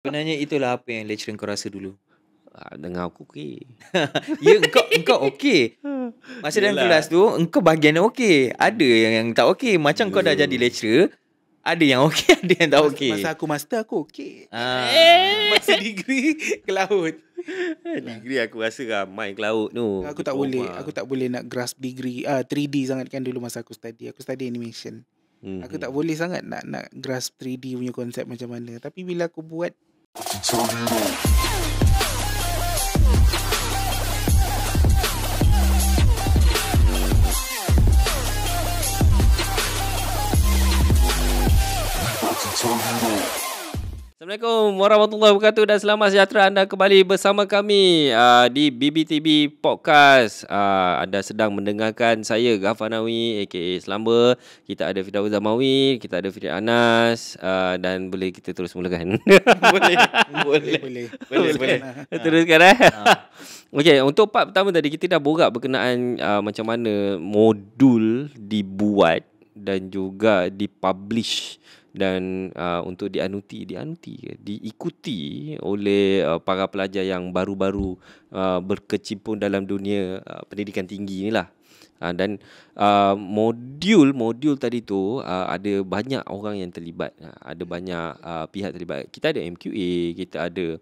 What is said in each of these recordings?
Sebenarnya itulah apa yang lecturer kau rasa dulu. Dengan aku okey. Ya, engkau okey. Masa dalam kelas tu, engkau bahagian yang okey. Ada yang tak okey. Macam kau dah jadi lecturer, ada yang okey, ada yang tak okey. Masa aku master, aku okey. Masa Masa degree, ke laut. Degree aku rasa ramai ke laut tu. Aku tak boleh nak grasp degree 3D sangat kan dulu masa aku study. Aku study animation. Aku tak boleh sangat nak grasp 3D punya konsep macam mana. Tapi bila aku buat, Assalamualaikum warahmatullahi wabarakatuh dan selamat sejahtera anda kembali bersama kami di BBTB Podcast. Anda sedang mendengarkan saya Ghafanawi aka Slumber. Kita ada Firdaus Zamawi, kita ada Firid Anas dan boleh kita terus mulakan. boleh. Teruskan Okey, untuk part pertama tadi kita dah borak berkenaan macam mana modul dibuat dan juga dipublish dan untuk diikuti oleh para pelajar yang baru-baru berkecimpung dalam dunia pendidikan tinggi ni lah. Dan modul tadi tu ada banyak orang yang terlibat, ada banyak pihak terlibat. Kita ada MQA, kita ada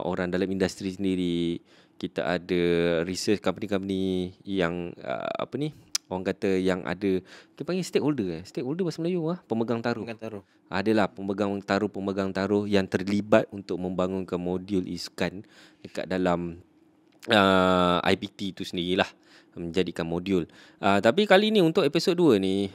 orang dalam industri sendiri, kita ada research company-company yang orang kata yang ada, kita panggil stakeholder bahasa Melayu pemegang taruh. Adalah pemegang taruh yang terlibat untuk membangunkan modul ISKAN dekat dalam IPT itu sendirilah, menjadikan modul. Tapi kali ni untuk episod 2 ni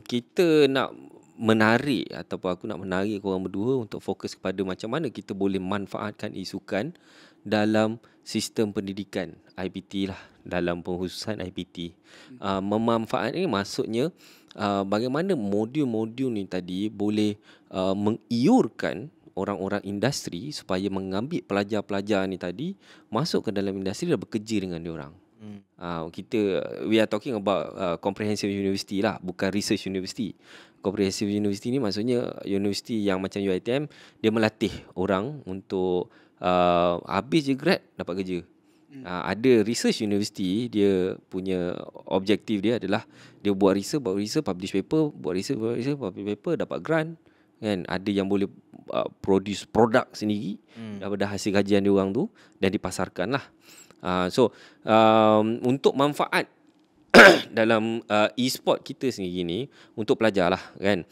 kita nak menarik ataupun aku nak menarik korang berdua untuk fokus kepada macam mana kita boleh manfaatkan ISUKAN dalam sistem pendidikan IPT lah, dalam pengkhususan IPT. Memanfaat ni maksudnya bagaimana modul-modul ni tadi boleh mengiurkan orang-orang industri supaya mengambil pelajar-pelajar ni tadi masuk ke dalam industri dan bekerja dengan diorang. We are talking about comprehensive university lah, bukan research university. Comprehensive university ni maksudnya universiti yang macam UiTM, dia melatih orang untuk habis je grad dapat kerja. Ada research university, dia punya objektif dia adalah dia buat research, publish paper, publish paper, dapat grant kan. Ada yang boleh produce produk sendiri daripada hasil kajian dia orang tu dan dipasarkan lah. Untuk manfaat dalam e-sport kita sendiri ni untuk pelajar lah kan,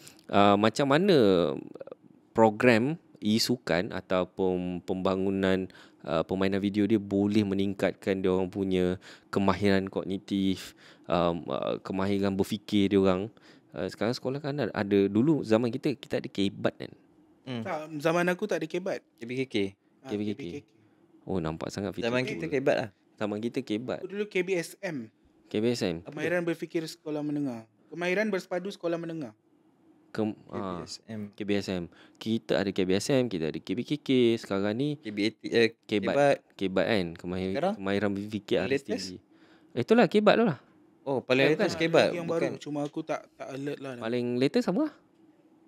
macam mana program ISUKAN ataupun pembangunan permainan video dia boleh meningkatkan dia orang punya kemahiran kognitif, kemahiran berfikir dia orang. Sekarang sekolah kan ada dulu zaman kita ada kebat kan. Zaman aku tak ada kebat. KBKK. Oh, nampak sangat fitur. Zaman kita kebat lah. Zaman kita kebat. Dulu KBSM. Kemahiran berfikir sekolah menengah. Kemahiran bersepadu sekolah menengah. KBSM. Kita ada KBSM, kita ada KBKK. Sekarang ni kebat kan. Kemahiran berfikir artis tinggi. Itulah kebat tu lah. Oh, paling latest kebat. Yang baru, cuma aku tak alert lah. Paling latest apa?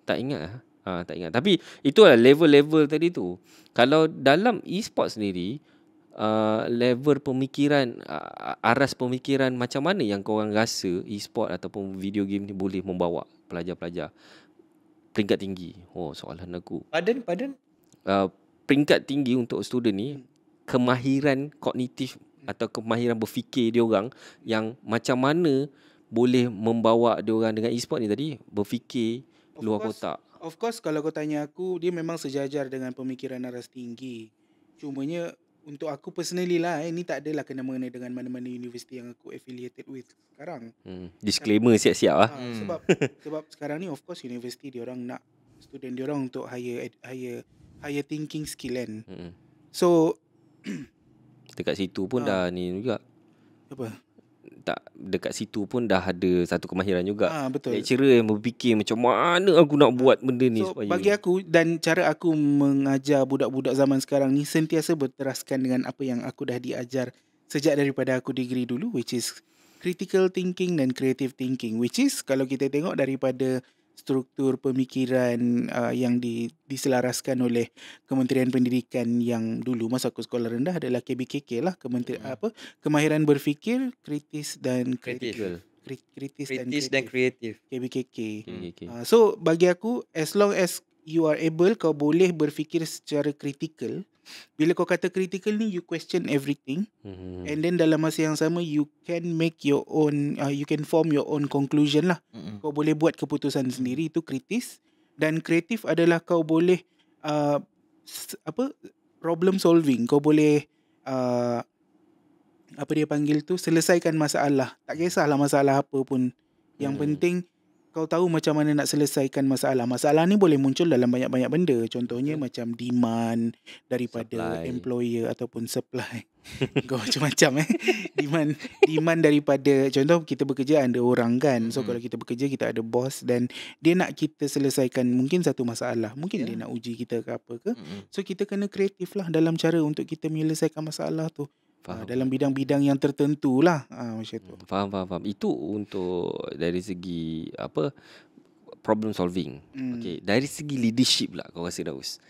Tak ingat. Tak ingat. Tapi itulah level-level tadi tu. Kalau dalam e-sport sendiri, level pemikiran, aras pemikiran macam mana yang korang rasa e-sport ataupun video game ni boleh membawa pelajar-pelajar peringkat tinggi? Oh, soalan aku. Pardon? Peringkat tinggi untuk student ni, kemahiran kognitif atau kemahiran berfikir dia orang yang macam mana boleh membawa dia orang dengan e-sport ni tadi berfikir luar kotak. Of course, kalau kau tanya aku, dia memang sejajar dengan pemikiran aras tinggi. Cumanya untuk aku personally lah, ini tak adalah kena-mengena dengan mana-mana universiti yang aku affiliated with sekarang. Disclaimer siap-siap lah. Sebab sekarang ni of course universiti diorang nak student diorang untuk higher thinking skill kan. So dekat situ pun dah ni juga. Apa? Tak, dekat situ pun dah ada satu kemahiran juga. Betul. Lecturer yang berfikir macam mana aku nak buat benda ni supaya. Bagi aku dan cara aku mengajar budak-budak zaman sekarang ni sentiasa berteraskan dengan apa yang aku dah diajar sejak daripada aku degree dulu, which is critical thinking dan creative thinking, which is kalau kita tengok daripada struktur pemikiran yang diselaraskan oleh Kementerian Pendidikan yang dulu masa aku sekolah rendah adalah KBKK lah, kemahiran berfikir kritis dan Kreatif. kritis Kritis kreatif. dan kreatif. KBKK. Okay. So bagi aku, as long as you are able, kau boleh berfikir secara kritikal. Bila kau kata critical ni, you question everything. And then dalam masa yang sama, you can make your own, you can form your own conclusion lah. Kau boleh buat keputusan sendiri, itu kritis. Dan kreatif adalah kau boleh problem solving. Kau boleh apa dia panggil tu, selesaikan masalah. Tak kisahlah masalah apa pun. Yang penting kau tahu macam mana nak selesaikan masalah. Masalah ni boleh muncul dalam banyak-banyak benda. Contohnya macam demand daripada employer ataupun supply. Kau macam-macam Demand daripada, contoh kita bekerja ada orang kan. So kalau kita bekerja, kita ada bos dan dia nak kita selesaikan mungkin satu masalah. Mungkin dia nak uji kita ke apa ke. So kita kena kreatif lah dalam cara untuk kita menyelesaikan masalah tu. Dalam bidang-bidang yang tertentu lah, macam tu. Faham. Itu untuk dari segi problem solving. Okay. Dari segi leadership lah, kau rasa Daus.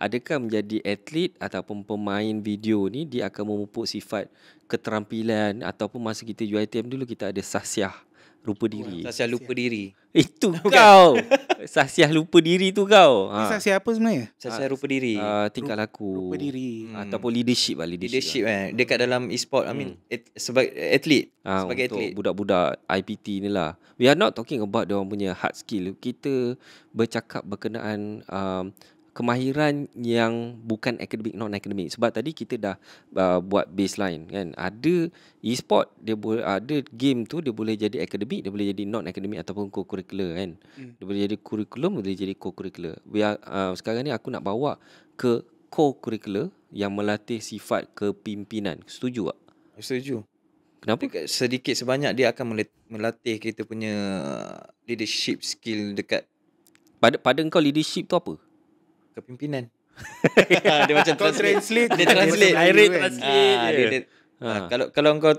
Adakah menjadi atlet ataupun pemain video ni dia akan memupuk sifat keterampilan, ataupun masa kita UiTM dulu kita ada sasiah rupa diri. Sasiah lupa diri. Itu kau. Sasiah lupa diri tu kau. Sasiah apa sebenarnya? Sasiah rupa diri. Tingkah laku. Rupa diri. Ataupun leadership lah. Leadership dekat dalam e-sport. I mean sebagai atlet. Sebagai untuk atlet. budak-budak IPT ni lah. We are not talking about diorang punya hard skill. Kita bercakap berkenaan kemahiran yang bukan akademik, non-akademik. Sebab tadi kita dah buat baseline kan. Ada e-sport, dia boleh, ada game tu dia boleh jadi akademik, dia boleh jadi non-akademik ataupun co-curricular kan. Dia boleh jadi curriculum, boleh jadi co-curricular. Sekarang ni aku nak bawa ke co-curricular yang melatih sifat kepimpinan. Setuju tak? Setuju. Kenapa? Sedikit sebanyak dia akan melatih kita punya leadership skill dekat. Pada engkau leadership tu apa? Kepimpinan. Dia macam translate. Dia translate. Direct translate. Kalau engkau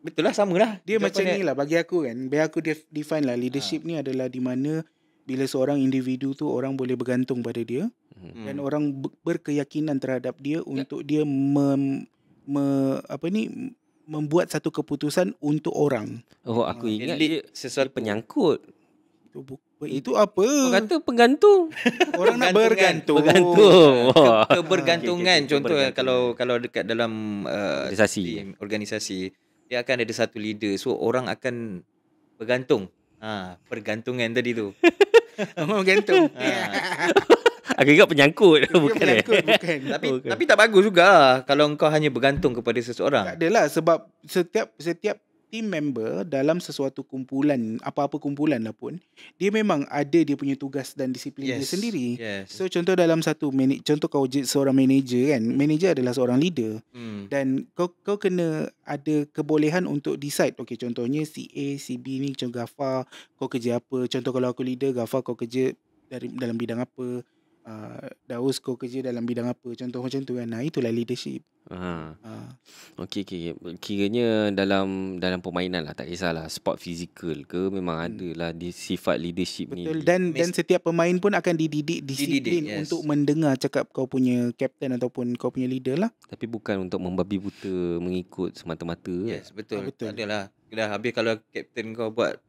betul lah, sama lah. Dia macam ni lah bagi aku kan. Bagi aku define lah leadership ni adalah di mana bila seorang individu tu orang boleh bergantung pada dia dan orang berkeyakinan terhadap dia untuk dia membuat satu keputusan untuk orang. Oh, aku ingat dia sesuatu penyangkut. Itu apa? Kau kata penggantung. Orang nak bergantung. Kebergantungan. Contoh kalau dekat dalam organisasi dia akan ada satu leader. So orang akan bergantung. Pergantungan tadi tu. Bergantung. Aku ingat penyangkut. Bukan. Tapi tak bagus juga kalau engkau hanya bergantung kepada seseorang. Tak adalah, sebab setiap team member dalam sesuatu kumpulan, apa-apa kumpulan lah pun, dia memang ada dia punya tugas dan disiplin dia sendiri. So contoh dalam contoh kau seorang manager kan, manager adalah seorang leader. Dan kau kena ada kebolehan untuk decide. Okay, contohnya si A, si B ni, macam Ghaffar, kau kerja apa? Contoh kalau aku leader, Ghaffar kau kerja dalam bidang apa? Daus kau kerja dalam bidang apa? Contoh macam tu kan. Itulah leadership. Okay. Kiranya dalam permainan lah, tak kisahlah sport fizikal ke, memang ada lah di sifat leadership ni. Betul. Dan setiap pemain pun akan dididik disiplin untuk mendengar cakap kau punya captain ataupun kau punya leader lah. Tapi bukan untuk membabi buta mengikut semata-mata. Yes, betul. Adalah. Dah habis kalau captain kau buat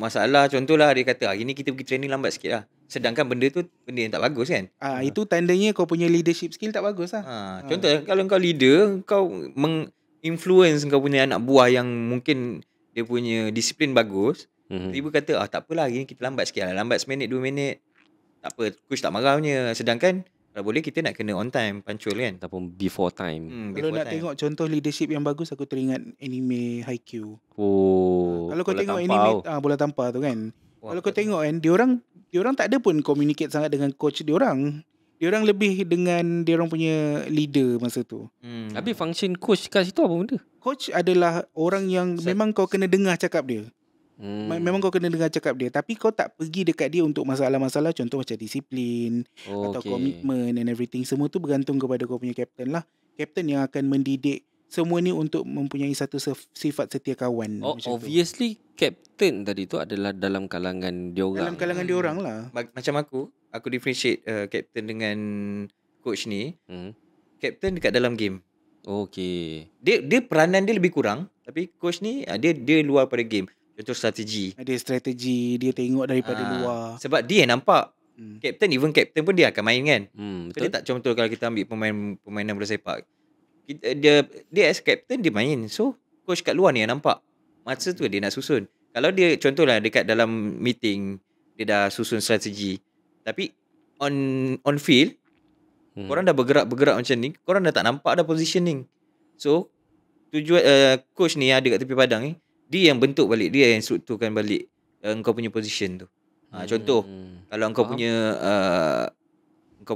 masalah, contohlah dia kata hari ni kita pergi training lambat sikit lah. Sedangkan benda tu benda yang tak bagus kan. Itu tandanya kau punya leadership skill tak bagus lah. Contoh kalau kau leader, kau influence kau punya anak buah yang mungkin dia punya disiplin bagus. Tiba kata tak apalah hari ni kita lambat sikit lah. Lambat seminit 2 minit. Tak apa, coach tak marah punya. Sedangkan kalau boleh kita nak kena on time, punctual kan. Ataupun before time. Kalau nak tengok contoh leadership yang bagus, aku teringat anime Haikyuu. Kalau kau tengok anime bola tampar tu kan. Kalau kau tengok kan, diorang tak ada pun communicate sangat dengan coach diorang. Diorang lebih dengan diorang punya leader masa tu. Habis function coach kat situ apa benda? Coach adalah orang yang memang kau kena dengar cakap dia. Memang kau kena dengar cakap dia, tapi kau tak pergi dekat dia untuk masalah-masalah, contoh macam disiplin atau komitmen and everything. Semua tu bergantung kepada kau punya captain lah. Captain yang akan mendidik semua ni untuk mempunyai satu sifat setia kawan. Oh, macam obviously captain tadi tu adalah dalam kalangan dia tu. orang. Dalam kalangan dia orang lah. Macam aku differentiate captain dengan coach ni. Captain dekat dalam game. Okay. Dia peranan dia lebih kurang, tapi coach ni dia luar pada game. Contoh strategi. Ada strategi, dia tengok daripada luar. Sebab dia yang nampak. Captain pun dia akan main kan. Betul. Dia tak contoh kalau kita ambil permainan bola sepak. Dia as captain dia main. So coach kat luar ni yang nampak. Masa tu dia nak susun. Kalau dia contohlah dekat dalam meeting dia dah susun strategi. Tapi on field korang dah bergerak macam ni, korang dah tak nampak dah positioning. So tujuan coach ni ada kat tepi padang ni, dia yang bentuk balik, dia yang strukturkan balik kau punya position tu. Contoh kalau kau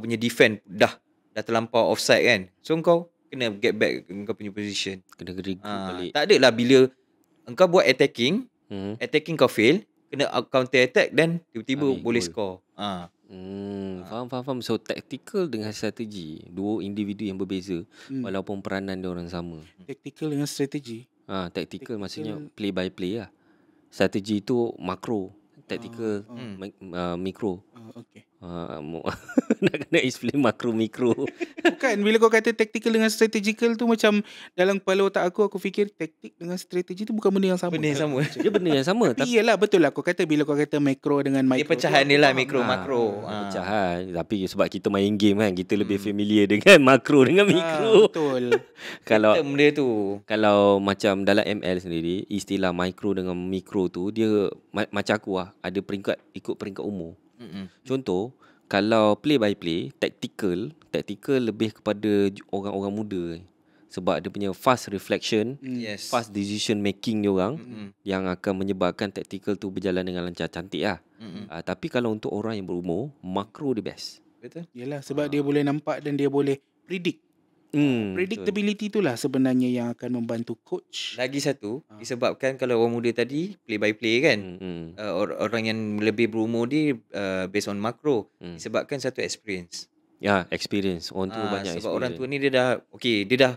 punya defend dah terlampau offside kan. So kau kena get back kau punya position. Kena regroup balik. Tak adalah bila engkau buat attacking kau fail, kena counter attack dan tiba-tiba boleh score. Faham. So tactical dengan strategi, dua individu yang berbeza walaupun peranan dia orang sama. Tactical dengan strategi. Tactical maksudnya play by play lah. Strategi tu makro, tactical mikro. Okay. Nak kena explain makro mikro. Bukan, bila kau kata tactical dengan strategical tu macam dalam kepala otak aku fikir taktik dengan strategi tu bukan benda yang sama. Dia benda yang sama. Tapi iyalah, betul lah kau kata bila kau kata makro dengan micro. Dia pecahan dia lah, mikro makro. Pecahan. Tapi sebab kita main game kan, kita lebih familiar dengan makro dengan mikro. Betul. Kalau benda tu. Kalau macam dalam ML sendiri, istilah micro dengan mikro tu dia macam aku lah, ada peringkat, ikut peringkat umur. Contoh, kalau play by play, tactical lebih kepada orang-orang muda. Sebab dia punya fast reflection, fast decision making dia orang yang akan menyebabkan tactical tu berjalan dengan lancar, cantik lah. Tapi kalau untuk orang yang berumur, makro dia best. Betul. Yalah, sebab dia boleh nampak dan dia boleh predict. Predictability itulah sebenarnya yang akan membantu coach. Lagi satu, disebabkan kalau orang muda tadi play by play kan, orang yang lebih berumur dia based on makro, disebabkan satu experience. Ya, experience. Orang tua banyak sebab experience. orang tua ni dia dah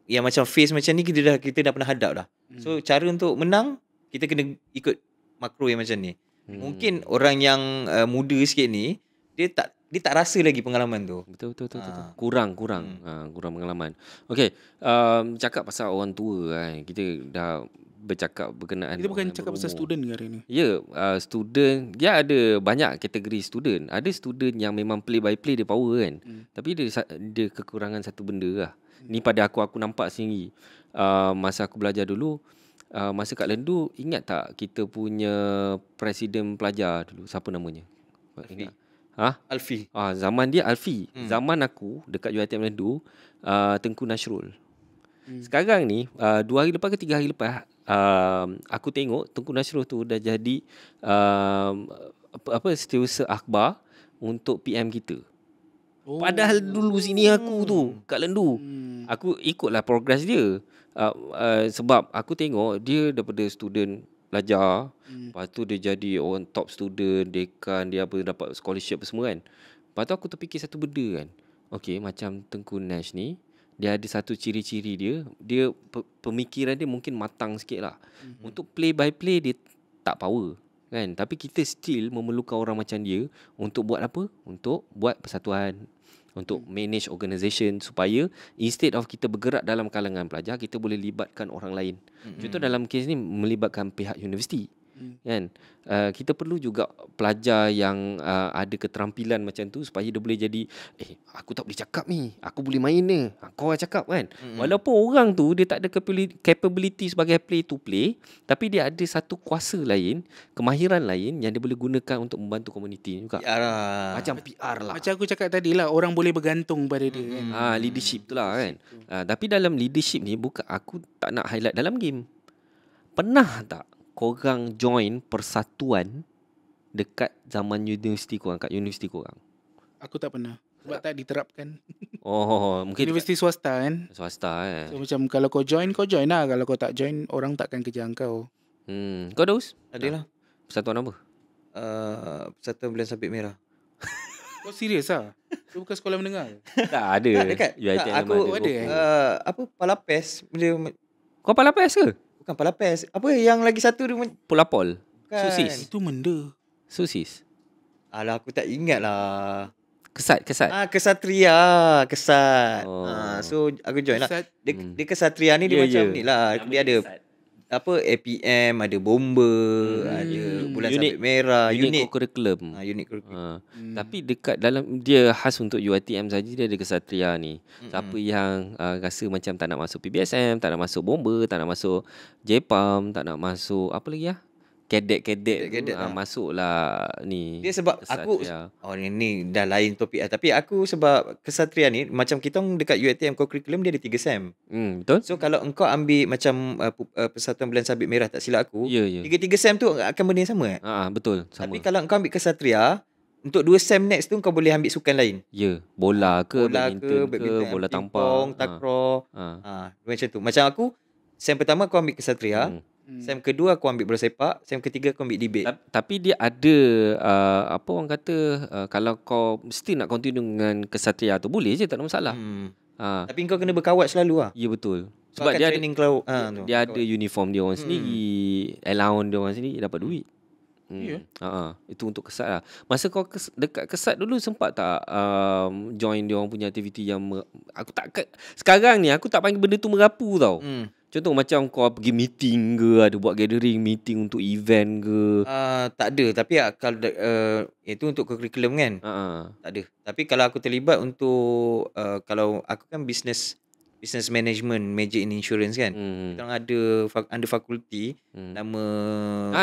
yang macam face macam ni kita dah pernah hadap dah. So cara untuk menang kita kena ikut makro yang macam ni. Mungkin orang yang muda sikit ni dia tak rasa lagi pengalaman tu. Betul. Kurang pengalaman. Okey, cakap pasal orang tua kan. Kita dah bercakap berkenaan. Kita bukan cakap pasal student ke hari ni? Ya, student dia ada banyak kategori student. Ada student yang memang play by play dia power kan. Tapi dia kekurangan satu benda lah. Ni pada aku nampak sendiri. Masa aku belajar dulu, masa kat Lendu, ingat tak kita punya presiden pelajar dulu, siapa namanya? Ingat? Alfi. Zaman dia Alfi. Zaman aku dekat UiTM Lendu, Tengku Nasrul. Sekarang ni 2 hari lepas ke 3 hari lepas, aku tengok Tengku Nasrul tu dah jadi setiausaha akhbar untuk PM kita. Padahal dulu sini aku tu kat Lendu, aku ikutlah progress dia. Sebab aku tengok dia daripada student belajar, lepas tu dia jadi orang top student, dekan, dia dapat scholarship semua kan. Lepas tu aku terfikir satu benda kan. Okay, macam Tengku Nash ni, dia ada satu ciri-ciri dia pemikiran dia mungkin matang sikit lah. Untuk play by play dia tak power kan. Tapi kita still memerlukan orang macam dia untuk buat apa? Untuk buat persatuan, untuk manage organisation, supaya instead of kita bergerak dalam kalangan pelajar, kita boleh libatkan orang lain. Contoh dalam kes ni melibatkan pihak universiti kan. Kita perlu juga pelajar yang ada keterampilan macam tu supaya dia boleh jadi aku tak boleh cakap ni, aku boleh main ni, kau orang cakap kan. Walaupun orang tu dia tak ada capability sebagai play to play, tapi dia ada satu kuasa lain, kemahiran lain yang dia boleh gunakan untuk membantu komuniti juga. Macam PR lah. Macam aku cakap tadi lah, orang boleh bergantung pada dia kan. Leadership tu lah kan. Tapi dalam leadership ni, bukan, aku tak nak highlight dalam game. Pernah tak korang join persatuan dekat zaman universiti korang, kat universiti korang? Aku tak pernah. Sebab tak diterapkan. Mungkin universiti swasta kan. Swasta So macam kalau kau join lah. Kalau kau tak join, orang takkan kejar kau. Kau Daus? Adalah. Persatuan apa? Persatuan Bulan Sabit Merah. Kau serius lah? Tu bukan sekolah menengah ke? Tak ada. Tak dekat. UiTM Tak, aku ada, apa Palapes Kau Palapes ke? bukan Palapes. Apa yang lagi satu dia Polapol. bukan. Sosis. Itu Menda. Sosis. Alah aku tak ingat lah. Kesat. Kesatria, Kesat. Oh. So aku join lah. Kesat. Dia Kesatria ni dia macam ni lah. Dia ada apa APM, ada bomber, ada bulan sabit merah, unit curriculum. unit curriculum. Tapi dekat dalam dia khas untuk UiTM saja, dia ada kesatria ni. Siapa yang rasa macam tak nak masuk PBSM, tak nak masuk bomber, tak nak masuk JPAM, tak nak masuk apa lagi Cadet lah. masuklah ni. Dia sebab kesatria. aku ni dah lain topik lah. Tapi aku sebab kesatria ni macam kita orang dekat UiTM curriculum dia ada 3 sem. Betul? So kalau engkau ambil macam Persatuan Bulan Sabit Merah tak silap aku, Ya. 3 sem tu akan benda yang sama Betul, sama. Tapi kalau engkau ambil kesatria, untuk 2 sem next tu kau boleh ambil sukan lain. Ya, bola ke, badminton badminton ke, bola tampar, pingpong, takraw. Macam tu. Macam aku, sem pertama aku ambil kesatria, sem kedua aku ambil bola sepak, sem ketiga aku ambil debate. Tapi dia ada apa orang kata, kalau kau mesti nak continue dengan kesatria tu boleh je, tak ada masalah. Tapi kau kena berkawat selalu lah. Ya betul. Sebab dia training kau dia ada uniform dia orang sendiri, allowance dia orang sendiri, dapat duit. Itu untuk kesat lah. Masa kau dekat kesat dulu sempat tak join dia orang punya aktiviti yang aku tak sekarang ni aku tak panggil benda tu merapu tau. Contoh macam kau pergi meeting ke, ada buat gathering meeting untuk event ke. Tak ada. Tapi kalau itu untuk curriculum kan. Tak ada. Tapi kalau aku terlibat untuk kalau aku kan business management, major in insurance kan. Kita orang ada under fakulti nama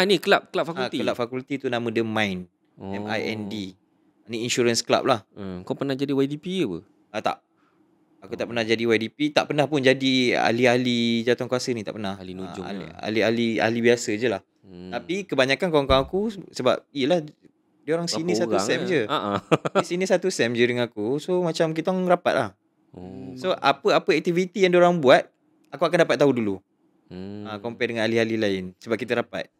ni club fakulti. Club fakulti tu nama dia MIND. MIND. Ni insurance club lah. Kau pernah jadi YDP ke apa? Tak. Aku tak pernah jadi YDP, tak pernah pun jadi ahli-ahli jawatankuasa ni, tak pernah. Ahli nujung ahli biasa je lah. Tapi kebanyakan kawan-kawan aku sebab yelah dia orang sini satu sem je. Di sini satu sem je dengan aku. So macam kita orang rapat lah. So apa aktiviti yang dia orang buat, aku akan dapat tahu dulu. Compare dengan ahli-ahli lain sebab kita rapat.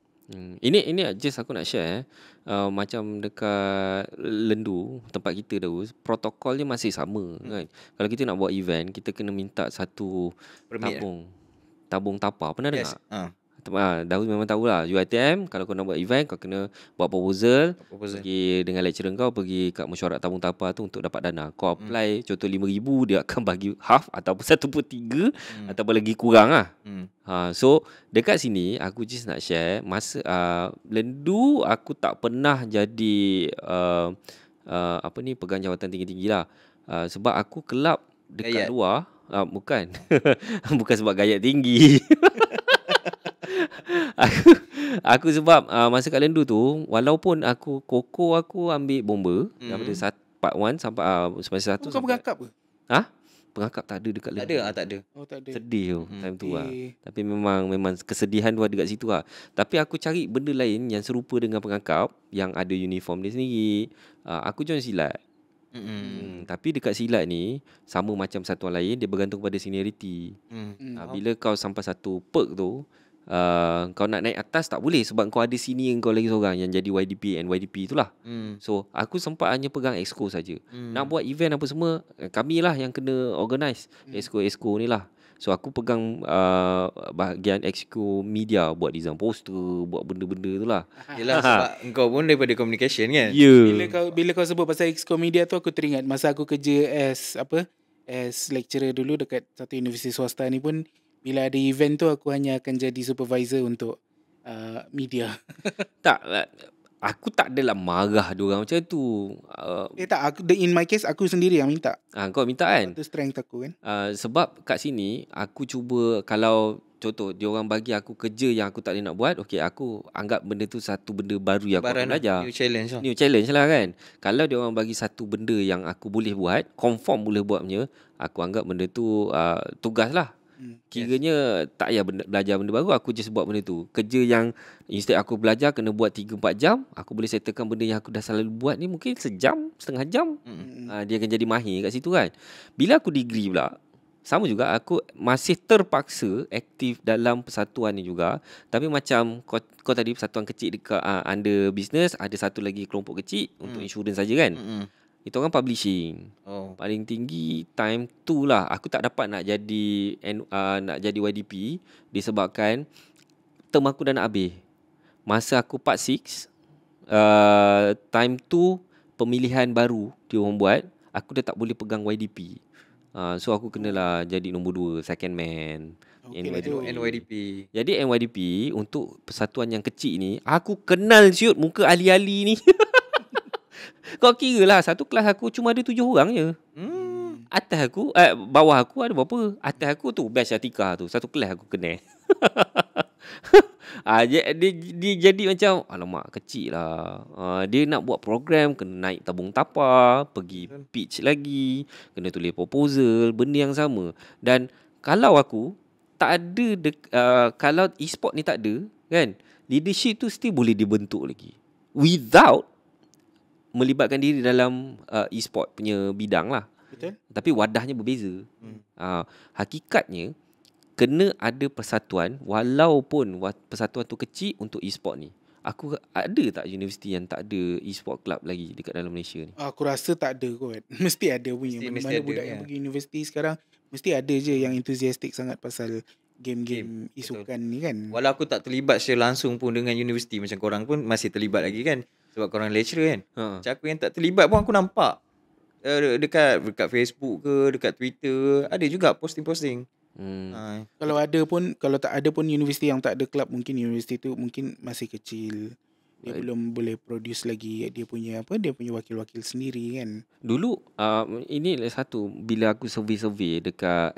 Ini just aku nak share macam dekat Lendu tempat kita dahulu, protokol dia masih sama kan. Kalau kita nak buat event, kita kena minta satu tabung tapar. Pernah dengar? Dahulu memang tahulah UiTM, kalau kau nak buat event kau kena buat proposal. Pergi dengan lecturer kau, pergi kat mesyuarat tabung tapar tu untuk dapat dana. Kau apply contoh 5,000, dia akan bagi half ataupun 1/3 ataupun lagi kurang lah. So dekat sini aku just nak share masa Lendu aku tak pernah jadi pegang jawatan tinggi-tinggi lah. Sebab aku kelab dekat luar, bukan bukan sebab gayat tinggi. Aku sebab masa kat Lendu tu, walaupun aku ambil bomber daripada part 1 sampai semester 1. Kau pengakap ke? Pengakap tak ada dekat Lendu. Tak ada. Oh, tak ada. Sedih tu time tu lah. Tapi memang kesedihan tu ada kat situ lah. Tapi aku cari benda lain yang serupa dengan pengakap, yang ada uniform dia sendiri. Aku join silat. Tapi dekat silat ni sama macam satuan lain, dia bergantung pada seniority. Bila kau sampai satu perk tu, kau nak naik atas tak boleh sebab kau ada senior kau lagi seorang yang jadi YDP and YDP itulah. So aku sempat hanya pegang exco saja. Nak buat event apa semua, kami lah yang kena organize exco ni lah. So aku pegang bahagian exco media, buat design poster, buat benda-benda tu lah. Yelah sebab engkau pun daripada communication kan. Bila kau sebut pasal exco media tu, aku teringat masa aku kerja as lecturer dulu dekat satu universiti swasta ni pun, bila ada event tu aku hanya akan jadi supervisor untuk media. Tak, aku tak adalah marah diorang macam tu. In my case aku sendiri yang minta. Kau minta kan? Itu strength aku kan. Sebab kat sini aku cuba, kalau contoh diorang bagi aku kerja yang aku tak boleh nak buat, okey aku anggap benda tu satu benda baru yang aku belajar. New challenge lah kan. Kalau diorang bagi satu benda yang aku boleh buat, confirm boleh buat punya, aku anggap benda tu tugas lah. Kiranya tak payah belajar benda baru, aku just buat benda tu. Kerja yang instead aku belajar kena buat 3-4 jam, aku boleh settlekan benda yang aku dah selalu buat ni mungkin sejam, setengah jam. Dia akan jadi mahir kat situ kan. Bila aku degree pula, sama juga, aku masih terpaksa aktif dalam persatuan ni juga. Tapi macam kau tadi, persatuan kecil dekat under business, ada satu lagi kelompok kecil untuk insurans saja kan. Itu orang publishing. Paling tinggi time tu lah. Aku tak dapat nak jadi YDP disebabkan term aku dah nak habis. Masa aku part 6, time tu pemilihan baru dia orang buat, aku dah tak boleh pegang YDP. So aku kenalah jadi nombor 2, second man. NYDP. Jadi NYDP untuk persatuan yang kecil ni, aku kenal siut muka ahli-ahli ni. Kau kira lah, satu kelas aku cuma ada 7 orang je. Atas aku, bawah aku ada berapa? Atas aku tu batch Atika tu, satu kelas aku kenal. Dia jadi macam alamak, kecil lah. Dia nak buat program, kena naik tabung tapar, pergi pitch lagi, kena tulis proposal, benda yang sama. Dan kalau aku tak ada kalau e-sport ni tak ada kan, leadership tu still boleh dibentuk lagi without melibatkan diri dalam e-sport punya bidang lah. Betul. Tapi wadahnya berbeza. Hakikatnya kena ada persatuan, walaupun persatuan tu kecil untuk e-sport ni. Aku ada tak universiti yang tak ada e-sport club lagi dekat dalam Malaysia ni? Aku rasa tak ada kot. Mesti ada punya. Mana-mana budak yang pergi universiti sekarang, mesti ada je yang enthusiastic sangat pasal game-game isukan ni kan. Walau aku tak terlibat secara langsung pun dengan universiti, macam korang pun masih terlibat lagi kan, sebab korang lecturer kan. Macam aku yang tak terlibat pun aku nampak dekat Facebook ke, dekat Twitter, ada juga posting-posting. Kalau ada pun, kalau tak ada pun universiti yang tak ada club, mungkin universiti tu mungkin masih kecil. Dia belum boleh produce lagi dia punya wakil-wakil sendiri kan. Dulu ini satu, bila aku survey dekat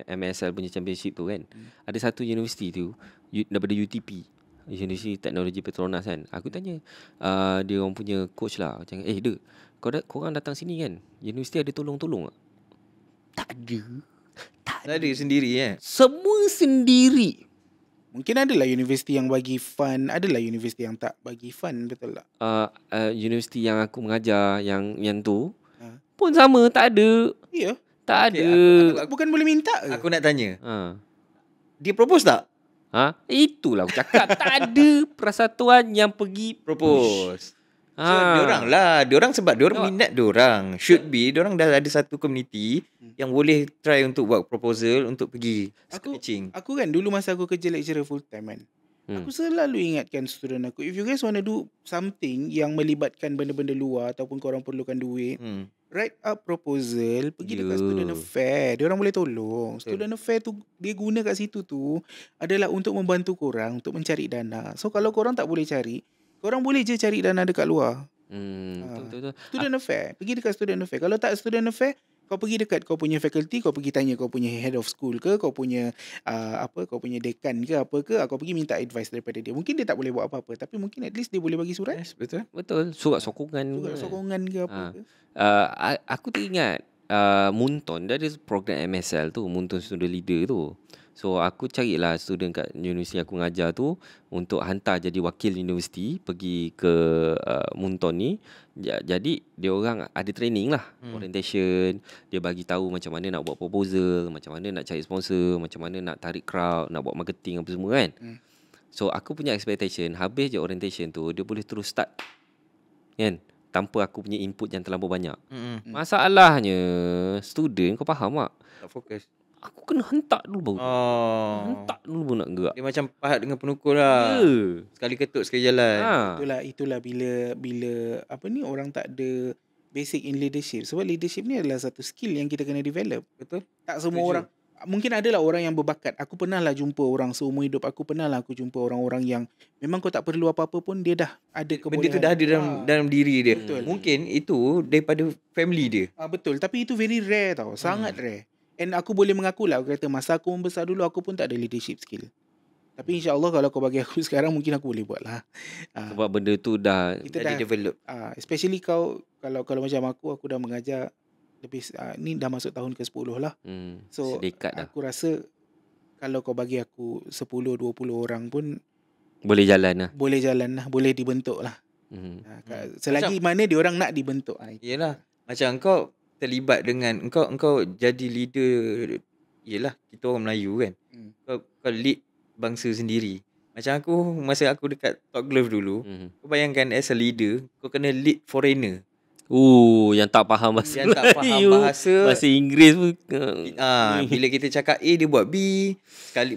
MSL punya championship tu kan, ada satu universiti tu daripada UTP, Universiti Teknologi Petronas kan. Aku tanya dia orang punya coach lah, macam korang datang sini kan, universiti ada tolong-tolong tak? Tak ada sendiri semua sendiri. Mungkin adalah universiti yang bagi fund, adalah universiti yang tak bagi fund, betul tak? Universiti yang aku mengajar yang tu pun sama, tak ada. Ya. Tak ada. Aku bukan boleh minta ke? Aku nak tanya. Dia propose tak? Itulah aku cakap. Tak ada persatuan yang pergi propose. So diorang sebab diorang minat diorang. Should be diorang dah ada satu community yang boleh try untuk buat proposal untuk pergi pitching. Aku kan dulu masa aku kerja lecturer full time kan, aku selalu ingatkan student aku, if you guys want to do something yang melibatkan benda-benda luar ataupun korang perlukan duit, write up proposal, pergi dekat student affair, diorang boleh tolong. Student affair tu dia guna kat situ tu adalah untuk membantu korang untuk mencari dana. So kalau korang tak boleh cari, korang boleh je cari dana dekat luar. Betul. Student affair, pergi dekat student affair. Kalau tak student affair, kau pergi dekat kau punya faculty, kau pergi tanya kau punya head of school ke, kau punya kau punya dekan ke apa ke, kau pergi minta advice daripada dia. Mungkin dia tak boleh buat apa-apa, tapi mungkin at least dia boleh bagi surat. Yes, betul. Surat sokongan ke apa ke. Aku teringat Munton, dia ada program MSL tu, Munton Student Leader tu. So aku carilah student kat universiti aku mengajar tu untuk hantar jadi wakil universiti pergi ke Munton ni. Jadi dia orang ada training lah, orientation. Dia bagi tahu macam mana nak buat proposal, macam mana nak cari sponsor, macam mana nak tarik crowd, nak buat marketing apa semua kan. So aku punya expectation, habis je orientation tu dia boleh terus start kan, tanpa aku punya input yang terlalu banyak. Masalahnya student, kau faham tak? Tak fokus. Aku kena hentak dulu baru. Hentak dulu baru nak gerak. Dia macam pahat dengan penukul lah. Sekali ketuk sekali jalan. Itulah bila apa ni, orang tak ada basic in leadership. Sebab leadership ni adalah satu skill yang kita kena develop. Betul. Tak semua orang. Mungkin adalah orang yang berbakat. Aku pernah lah jumpa orang seumur hidup. Aku jumpa orang-orang yang memang kau tak perlu apa-apa pun dia dah ada kebolehan. Benda tu dah ada dalam diri dia. Betul. Mungkin itu daripada family dia. Betul. Tapi itu very rare tau. Sangat rare. And aku boleh mengakulah, aku kata masa aku membesar dulu aku pun tak ada leadership skill. Tapi insyaAllah kalau kau bagi aku sekarang, mungkin aku boleh buat lah. Sebab benda tu dah develop. Especially kau, kalau macam aku dah mengajar lebih, ni dah masuk tahun ke-10 lah. So aku rasa kalau kau bagi aku 10-20 orang pun boleh jalan lah. Boleh dibentuk lah. Selagi mana diorang nak dibentuk. Yelah, macam kau terlibat dengan engkau jadi leader, yelah kita orang Melayu kan. Kau lead bangsa sendiri. Macam masa aku dekat Top Glove dulu, kau bayangkan as a leader kau kena lead foreigner. Yang tak faham bahasa Yang tak faham Melayu, bahasa. bahasa Inggeris pun. Bila kita cakap A, dia buat B.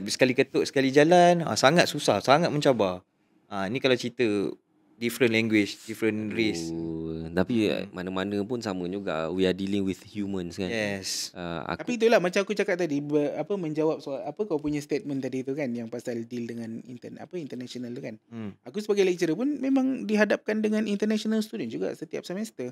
Sekali ketuk, sekali jalan. Sangat susah, sangat mencabar. Ni kalau cerita different language, different race. Tapi mana-mana pun sama juga. We are dealing with humans kan. Yes. Tapi itulah macam aku cakap tadi, menjawab soal apa kau punya statement tadi tu kan, yang pasal deal dengan international tu kan. Aku sebagai lecturer pun memang dihadapkan dengan international student juga setiap semester.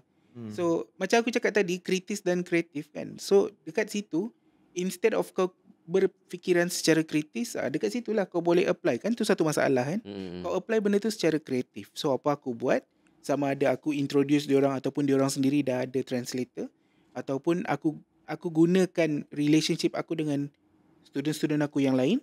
So macam aku cakap tadi, kritis dan kreatif kan. So dekat situ, instead of kau berfikiran secara kritis, dekat situlah kau boleh apply kan. Tu satu masalah kan. Kau apply benda tu secara kreatif. So apa aku buat, sama ada aku introduce diorang ataupun diorang sendiri dah ada translator, ataupun aku gunakan relationship aku dengan student-student aku yang lain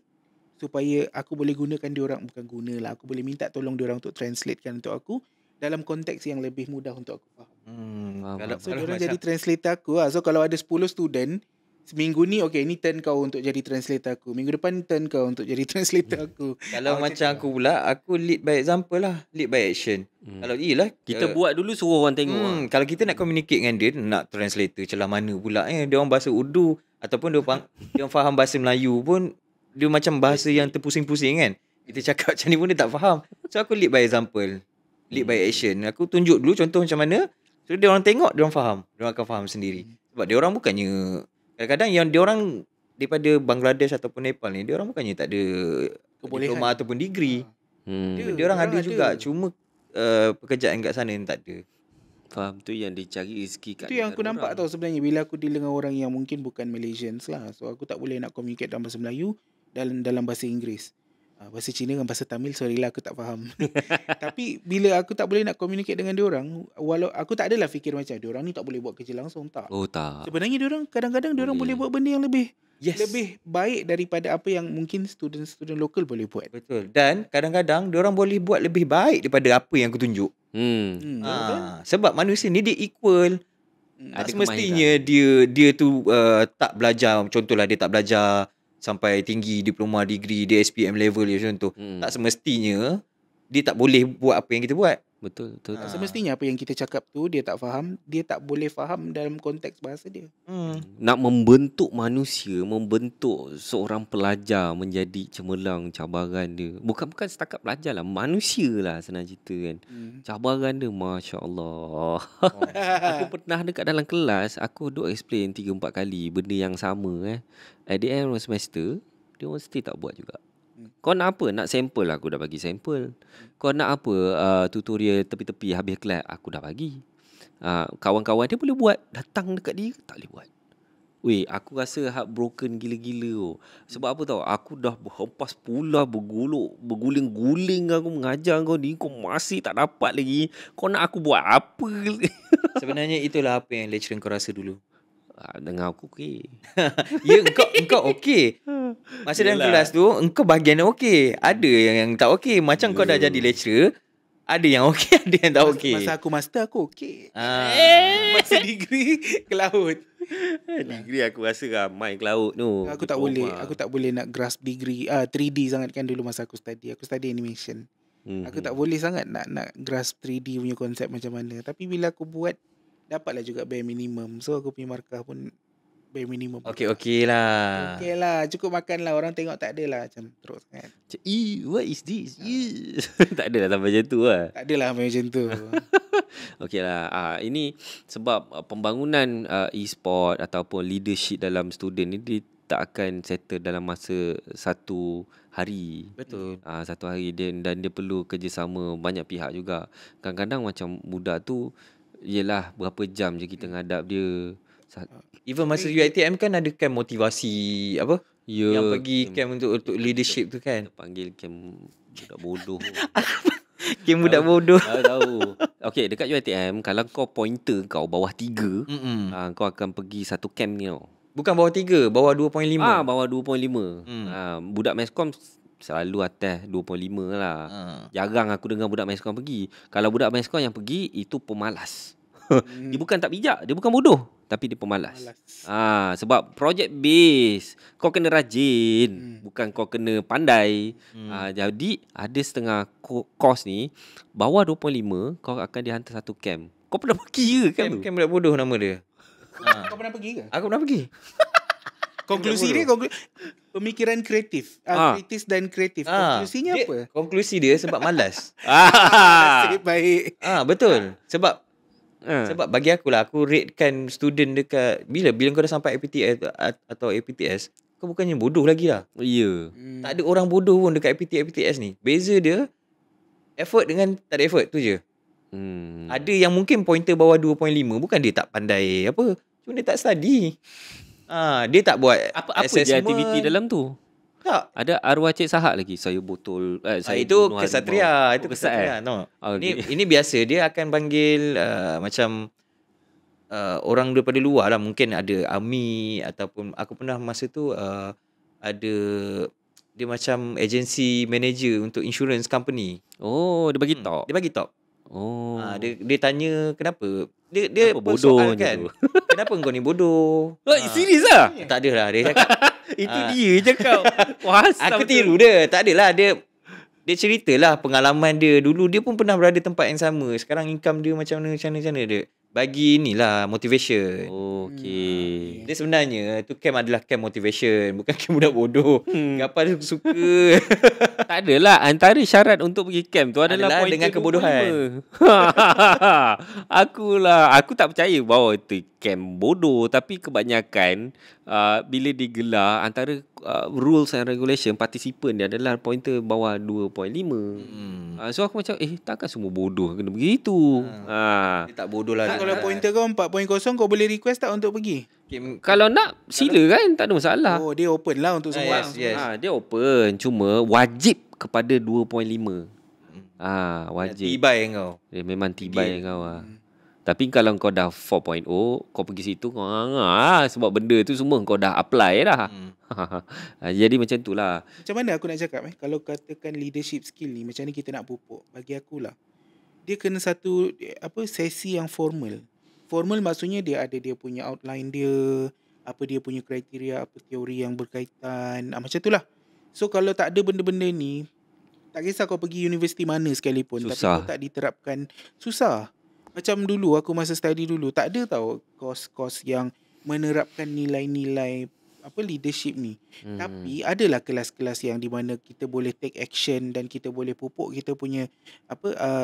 supaya aku boleh gunakan diorang, bukan gunalah, aku boleh minta tolong diorang untuk translatekan untuk aku dalam konteks yang lebih mudah untuk aku faham. So diorang jadi translator aku. So kalau ada 10 student, seminggu ni ni turn kau untuk jadi translator aku. Minggu depan turn kau untuk jadi translator aku. Kalau macam aku pula, aku lead by example lah, lead by action. Kalau kita buat dulu suruh orang tengok. Kalau kita nak communicate dengan dia, nak translator celah mana pula dia orang bahasa Urdu ataupun dia orang faham bahasa Melayu pun, dia macam bahasa yang terpusing-pusing kan. Kita cakap macam ni pun dia tak faham. So aku lead by example, lead by action. Aku tunjuk dulu contoh macam mana, so dia orang tengok, dia orang faham, dia orang akan faham sendiri. Sebab dia orang bukannya, kadang-kadang yang dia orang daripada Bangladesh ataupun Nepal ni, dia orang bukannya tak ada diploma ataupun degree. Dia orang ada juga, cuma pekerjaan kat sana yang tak ada. Faham, tu yang dicari rezeki kat. Itu yang aku nampak tau sebenarnya bila aku deal dengan orang yang mungkin bukan Malaysians lah. So aku tak boleh nak communicate dalam bahasa Melayu, dalam bahasa Inggeris. Bahasa Cina dengan bahasa Tamil, sorry lah aku tak faham. Tapi bila aku tak boleh nak communicate dengan diorang, walau aku tak adalah fikir macam diorang ni tak boleh buat kerja langsung, tak. Tak. Sebenarnya diorang kadang-kadang diorang boleh buat benda yang lebih baik daripada apa yang mungkin student lokal boleh buat. Betul. Dan kadang-kadang diorang boleh buat lebih baik daripada apa yang aku tunjuk. Sebab manusia ni dia equal. Tak semestinya dia tu tak belajar, contohlah dia tak belajar sampai tinggi diploma, degree, dia SPM level dia contoh. Tak semestinya dia tak boleh buat apa yang kita buat. Betul. Tak semestinya apa yang kita cakap tu dia tak faham, dia tak boleh faham dalam konteks bahasa dia. Nak membentuk manusia, membentuk seorang pelajar menjadi cemerlang, cabaran dia. Bukan setakat pelajar lah, manusia lah senang cerita kan. Cabaran dia, Masya Allah. Aku pernah dekat dalam kelas, aku duk explain 3-4 kali benda yang sama. At the end of semester, dia orang still tak buat juga. Kau nak apa? Nak sampel, aku dah bagi sampel. Kau nak apa? Tutorial tepi-tepi habis kelas, aku dah bagi. Kawan-kawan dia boleh buat, datang dekat dia tak boleh buat. Weh, aku rasa heartbroken gila-gila. Sebab apa tahu? Aku dah hempas pula berguling-guling aku mengajar kau ni, kau masih tak dapat lagi. Kau nak aku buat apa? Sebenarnya itulah apa yang lecturer kau rasa dulu. Dengan aku okey. Ya, engkau okey. Masa dalam kelas tu engkau bahagian okey. Ada yang tak okey. Macam kau dah jadi lecturer, ada yang okey, ada yang tak okey. Masa aku master aku okey. Masa degree ke laut. Degree aku rasa main ke laut tu. Aku tak boleh nak grasp degree 3D sangat kan dulu masa aku study animation. Aku tak boleh sangat nak grasp 3D punya konsep macam mana. Tapi bila aku buat, dapatlah juga bare minimum. So aku punya markah pun bare minimum. Okey lah. Cukup makan lah. Orang tengok tak ada lah macam teruk sangat. What is this? Tak ada lah sampai macam tu lah. Tak adalah macam tu. Okey lah. Ini sebab pembangunan e-sport ataupun leadership dalam student ni, dia tak akan settle dalam masa satu hari. Betul. Satu hari dan dia perlu kerjasama banyak pihak juga. Kadang-kadang macam budak tu, yelah berapa jam je kita ngadap dia. Even masa UiTM kan ada camp motivasi apa? Yang pergi camp untuk leadership tu kan. Kita panggil camp budak bodoh. Camp budak bodoh. Tahu. Okey, dekat UiTM kalau kau pointer kau bawah 3, kau akan pergi satu camp ni tau. Bukan bawah 3, bawah 2.5. Bawah 2.5. Budak Meskom selalu atas 2.5 lah. Jarang aku dengar budak Meskom pergi. Kalau budak Meskom yang pergi, itu pemalas. Dia bukan tak bijak, dia bukan bodoh, tapi dia pemalas. Sebab project base, kau kena rajin, bukan kau kena pandai. Jadi ada setengah course ni bawah 2.5, kau akan dihantar satu camp Kau pernah pergi ke camp tu? Camp budak bodoh nama dia. Kau pernah pergi ke? Aku pernah pergi. Konklusi dia pemikiran kreatif, kritis dan kreatif. Konklusinya apa? Konklusi dia sebab malas. Nasib baik. Betul. Sebab bagi aku lah, aku ratekan student dekat bila kau dah sampai APTS atau APTS, kau bukannya bodoh lagi lah. Ya. Tak ada orang bodoh pun dekat APTS ni. Beza dia effort dengan tak ada effort tu je. Ada yang mungkin pointer bawah 2.5, bukan dia tak pandai apa, cuma dia tak study. Dia tak buat Apa je aktiviti dalam tu? Tak. Ada arwah Cik Sahak lagi. Saya botol saya itu bunuh kesatria, harimau. itu kesatria. No. Okay. Ini biasa dia akan panggil macam orang daripada luar lah, mungkin ada army ataupun aku pernah masa tu ada dia macam agency manager untuk insurance company. Oh, dia bagi talk. Dia bagi talk. Oh. Dia tanya kenapa dia Kenapa bodoh kan. Kenapa kau ni bodoh? Serius lah? Tak ada lah dia cakap. Itu dia cakap. Wah, aku tiru dia. Tak adalah dia ceritalah pengalaman dia. Dulu dia pun pernah berada tempat yang sama. Sekarang income dia macam mana dia. Bagi inilah motivation. Okay. Dia sebenarnya tu camp adalah camp motivation, bukan camp budak bodoh. Gapa dia suka. Tak adalah, antara syarat untuk pergi camp tu adalah dengan kebodohan. Aku tak percaya bahawa itu camp bodoh, tapi kebanyakan bila digelar antara rules and regulation participant dia adalah pointer bawah 2.5. So aku macam takkan semua bodoh kena begitu. Dia tak bodoh lah. Kalau pointer kau 4.0, kau boleh request tak untuk pergi? Kalau nak sila kan, tak ada masalah. Oh, dia open lah untuk semua. Yes. Dia open, cuma wajib kepada 2.5. Wajib. Tibai kau. Dia memang tibai kau lah. Tapi kalau kau dah 4.0, kau pergi situ kau sebab benda tu semua kau dah apply dah. Jadi macam tu lah. Macam mana aku nak cakap kalau katakan leadership skill ni, macam ni kita nak pupuk. Bagi akulah, dia kena satu sesi yang formal. Formal maksudnya dia ada dia punya outline dia, apa dia punya kriteria, apa teori yang berkaitan, macam tu lah. So kalau tak ada benda-benda ni, tak kisah kau pergi universiti mana sekalipun, susah. tapi kau tak diterapkan, susah. Macam dulu aku masa study dulu, tak ada tau kos-kos yang menerapkan nilai-nilai leadership ni. Tapi adalah kelas-kelas yang di mana kita boleh take action dan kita boleh pupuk kita punya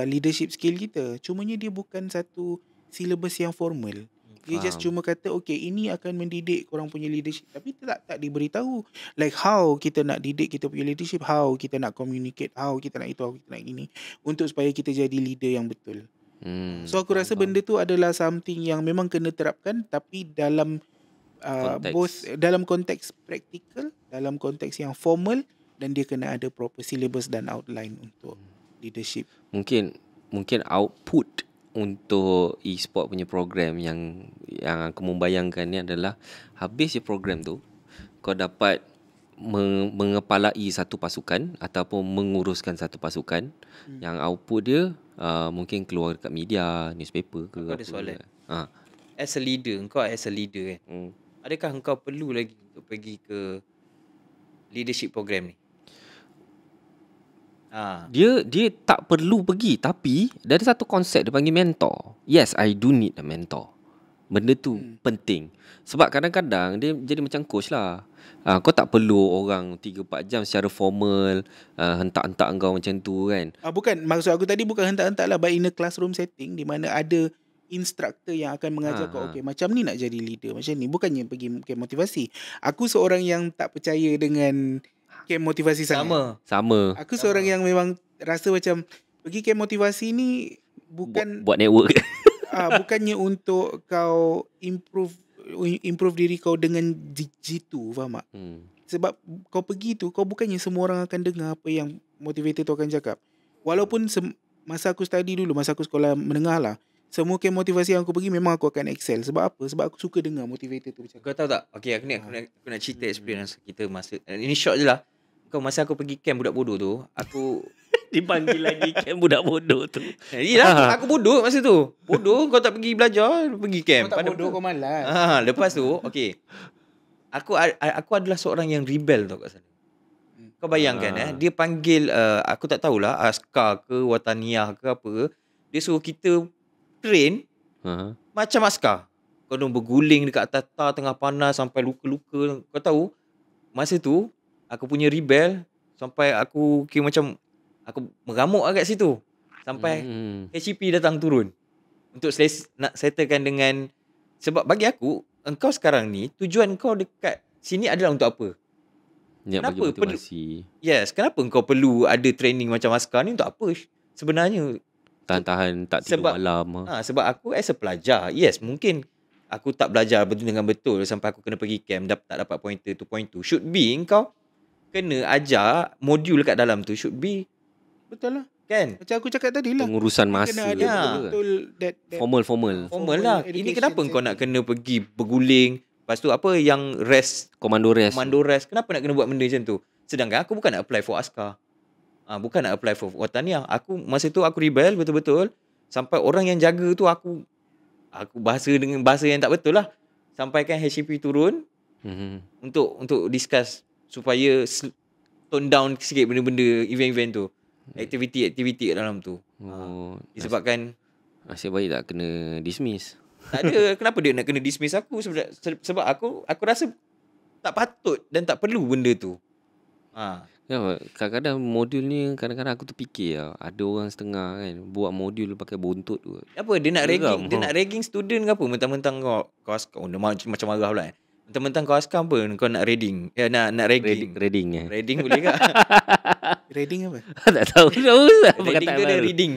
leadership skill kita. Cumanya dia bukan satu syllabus yang formal. Dia just cuma kata ini akan mendidik korang punya leadership, tapi tak diberitahu like how kita nak didik kita punya leadership, how kita nak communicate, how kita nak itu, how kita nak ini, untuk supaya kita jadi leader yang betul. So aku rasa benda tu adalah something yang memang kena terapkan, tapi dalam both dalam konteks praktikal, dalam konteks yang formal, dan dia kena ada proper syllabus dan outline untuk leadership. Mungkin output untuk e-sport punya program yang aku membayangkan ni adalah habis je program tu, kau dapat mengepalai satu pasukan ataupun menguruskan satu pasukan. Yang output dia mungkin keluar dekat media, newspaper ke. Aku ada soalan. As a leader kan, adakah engkau perlu lagi untuk pergi ke leadership program ni? Dia tak perlu pergi, tapi ada satu konsep dia panggil mentor. Yes, I do need a mentor. Benda tu penting. Sebab kadang-kadang dia jadi macam coach lah. Kau tak perlu orang 3-4 jam secara formal hentak-hentak kau macam tu kan. Bukan, maksud aku tadi bukan hentak-hentak lah, but in a classroom setting di mana ada instructor yang akan mengajar kau, macam ni nak jadi leader, macam ni. Bukannya pergi camp motivasi. Aku seorang yang tak percaya dengan camp motivasi sangat. Sama. Aku seorang yang memang rasa macam pergi camp motivasi ni bukan buat network. Bukannya untuk kau improve diri kau dengan jitu, faham tak? Sebab kau pergi tu, kau bukannya semua orang akan dengar apa yang motivator tu akan cakap. Walaupun masa aku study dulu, masa aku sekolah menengah lah, semua camp motivasi yang aku pergi memang aku akan excel. Sebab apa? Sebab aku suka dengar motivator tu bercakap. Kau tahu tak? Okay, aku nak cerita experience kita masa, ini short je lah. Masa aku pergi camp budak bodoh tu, aku dipanggil lagi camp budak bodoh tu. Yelah, aku bodoh masa tu. Bodoh, kau tak pergi belajar, pergi camp. Kau tak bodoh, kau malas. Lepas tu, okay, aku adalah seorang yang rebel tau kat sana. Kau bayangkan dia panggil, aku tak tahulah, askar ke, wataniah ke apa, dia suruh kita train Macam askar. Kau dah berguling dekat atas tar tengah panas sampai luka-luka. Kau tahu, masa tu aku punya rebel sampai aku kira macam aku mengamuk kat situ. Sampai HCP datang turun untuk nak settlekan dengan, sebab bagi aku engkau sekarang ni tujuan kau dekat sini adalah untuk apa? Kenapa perlu? Yes, kenapa engkau perlu ada training macam askar ni untuk apa sebenarnya? Tahan-tahan tak tidur malam. Sebab aku as a pelajar, yes, mungkin aku tak belajar dengan betul sampai aku kena pergi camp, tak dapat pointer 2.2. Should be engkau kena ajar modul kat dalam tu, should be. Betul lah. Kan? Macam aku cakap tadi lah. Pengurusan masa. Kena ada betul formal lah. Ini kenapa kau nak kena pergi berguling? Lepas tu apa yang rest? Komando rest. Kenapa nak kena buat benda macam tu? Sedangkan aku bukan nak apply for askar. Bukan nak apply for Wataniah. Aku masa tu aku rebel betul-betul. Sampai orang yang jaga tu aku bahasa dengan bahasa yang tak betul lah. Sampaikan HCP turun untuk discuss supaya tone down sikit benda-benda event-event tu. Aktiviti kat dalam tu. Disebabkan nasib baik tak kena dismiss. Tak ada. Kenapa dia nak kena dismiss aku? Sebab aku rasa tak patut dan tak perlu benda tu. Kadang-kadang modul ni kadang-kadang aku terfikir lah, ada orang setengah kan buat modul pakai buntut tu. Apa dia nak ragging? Dia nak ragging student ke apa? Mentang-mentang kau askar. Macam marah pula. Mentang-mentang kau askar apa? Kau nak ragging. Nak ragging. Ragging boleh ke? Ragging apa? Tak tahu. Ragging tu dia reading.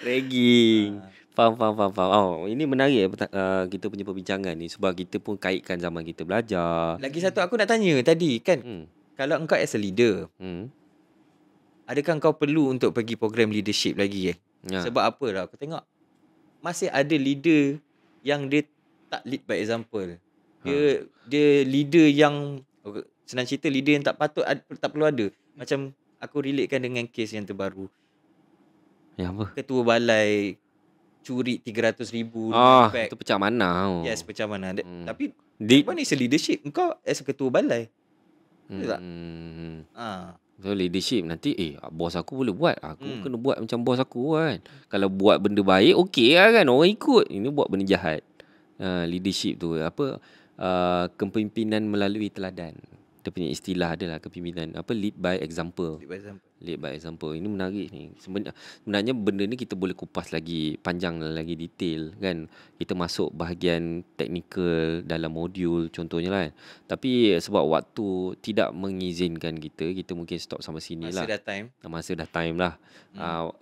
Ragging. Faham. Ini menarik kita punya perbincangan ni sebab kita pun kaitkan zaman kita belajar. Lagi satu aku nak tanya tadi kan. Kalau engkau as a leader, adakah engkau perlu untuk pergi program leadership lagi Sebab apa lah aku tengok masih ada leader yang dia tak lead by example. Dia leader yang senang cerita, leader yang tak patut tak perlu ada. Macam aku relatekan dengan kes yang terbaru. Yang apa? Ketua balai curi 300,000 itu pecah mana? Yes, pecah mana. Tapi mana is leadership? Engkau as a ketua balai. Tak? So leadership nanti bos aku boleh buat, aku kena buat macam bos aku kan. Kalau buat benda baik okey lah kan, orang ikut. Ini buat benda jahat. Leadership tu apa, kepimpinan melalui teladan. Dia punya istilah adalah kepimpinan lead by example. Lead by example. Ini menarik ni. Sebenarnya benda ni kita boleh kupas lagi panjang, lagi detail kan. Kita masuk bahagian teknikal dalam modul contohnya lah. Tapi sebab waktu tidak mengizinkan kita mungkin stop sampai sini lah. Masa dah time lah.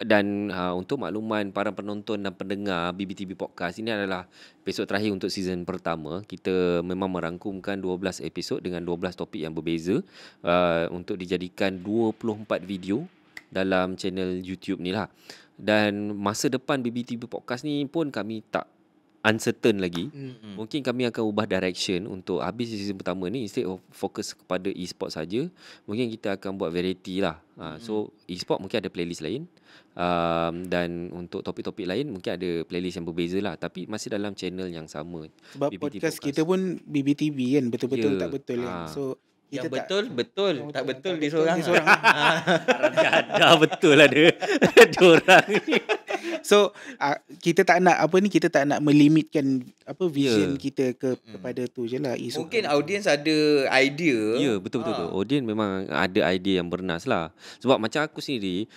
Dan untuk makluman para penonton dan pendengar BBTB Podcast, ini adalah episod terakhir untuk season pertama. Kita memang merangkumkan 12 episod dengan 12 topik yang berbeza untuk dijadikan 24 video dalam channel YouTube ni lah. Dan masa depan BBTB Podcast ni pun kami tak uncertain lagi. Mungkin kami akan ubah direction untuk habis season pertama ni, instead of fokus kepada e-sport saja, mungkin kita akan buat variety lah. So e-sport mungkin ada playlist lain, dan untuk topik-topik lain mungkin ada playlist yang berbeza lah, tapi masih dalam channel yang sama. Sebab BBTB podcast kita pun BBTB kan, betul-betul tak betul kan. So yang betul tak betul di seorang. Dah betul lah dia orang ni. So kita tak nak kita tak nak melimitkan vision kita kepada tu je lah. Mungkin audiens ada idea. Ya, betul. Audiens memang ada idea yang bernas lah. Sebab macam aku sendiri,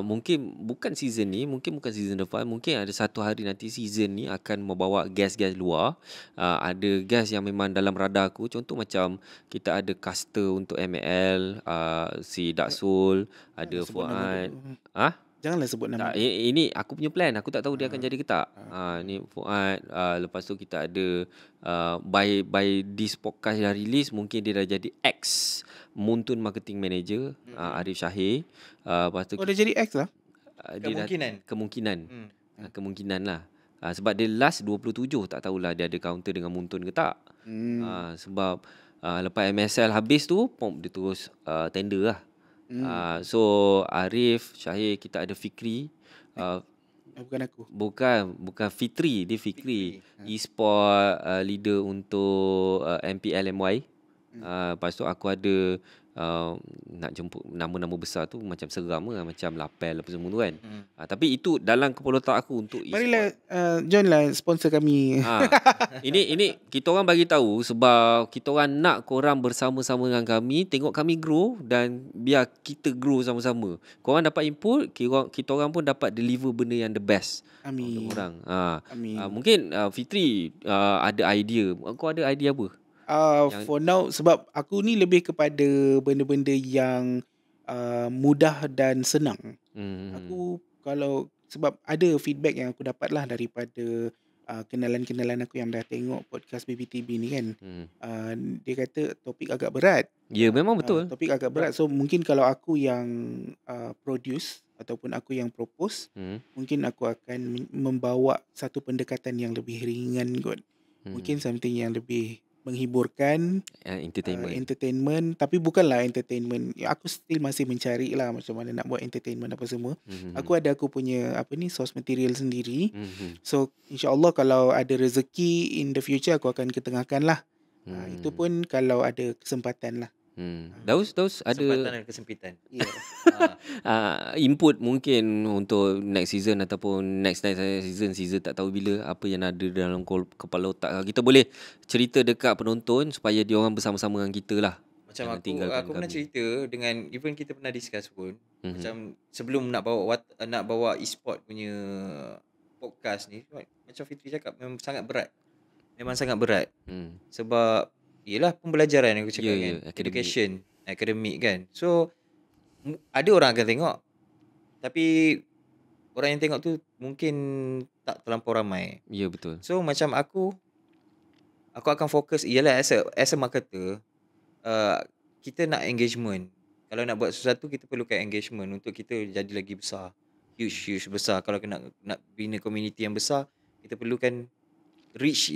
mungkin bukan season ni, mungkin bukan season depan, mungkin ada satu hari nanti season ni akan membawa guest-guest luar. Ada guest yang memang dalam radar aku. Contoh macam kita ada caster untuk ML, si Daksul, ada Fuad. Janganlah sebut nama. Ini aku punya plan. Aku tak tahu dia akan jadi ke tak. Ni Fuad. Lepas tu kita ada by this podcast dah release, mungkin dia dah jadi ex Muntun Marketing Manager, Arif Syahir. Lepas tu dah jadi ex lah. Kemungkinan lah. Sebab dia last 27, tak tahulah dia ada counter dengan Muntun ke tak. Sebab lepas MSL habis tu, dia terus tender lah. So Arif, Syahir, kita ada Fikri. Bukan aku. Bukan Fitri, dia Fikri. E-sport leader untuk MPL MY. Lepas tu aku ada nak jemput nama-nama besar tu macam seram lah, macam lapel apa semua tu kan. Tapi itu dalam kepala otak aku untuk Marilah John lah sponsor kami. Ini kita orang bagi tahu sebab kita orang nak korang bersama-sama dengan kami, tengok kami grow dan biar kita grow sama-sama. Korang dapat input, kita orang pun dapat deliver benda yang the best. Amin. Untuk korang. Amin. Mungkin Fitri ada idea. Kau ada idea apa? For now, sebab aku ni lebih kepada benda-benda yang mudah dan senang. Aku sebab ada feedback yang aku dapat lah daripada kenalan-kenalan aku yang dah tengok podcast BBTB ni kan. Dia kata topik agak berat. Ya, memang betul. Topik agak berat. So mungkin kalau aku yang produce ataupun aku yang propose, mungkin aku akan membawa satu pendekatan yang lebih ringan kot. Mungkin something yang lebih menghiburkan, entertainment, tapi bukanlah entertainment. Aku still masih mencari lah macam mana nak buat entertainment apa semua. Aku punya source material sendiri. So insyaAllah kalau ada rezeki in the future, aku akan ketengahkan lah. Itu pun kalau ada kesempatan lah. Daus ada kesempatan dan kesempitan. Input mungkin untuk next season ataupun next season tak tahu bila, apa yang ada dalam kepala otak kita, boleh cerita dekat penonton supaya dia orang bersama-sama dengan kita lah. Macam aku pernah cerita dengan, even kita pernah discuss pun, macam sebelum nak bawa e-sport punya podcast ni, macam Fitri cakap, memang sangat berat. Sebab yelah pembelajaran aku cakap kan, education, academic kan. So ada orang akan tengok, tapi orang yang tengok tu mungkin tak terlampau ramai. Ya, betul. So macam aku akan fokus, ialah as a marketer, kita nak engagement. Kalau nak buat sesuatu, kita perlukan engagement untuk kita jadi lagi besar, huge besar. Kalau nak bina community yang besar, kita perlukan reach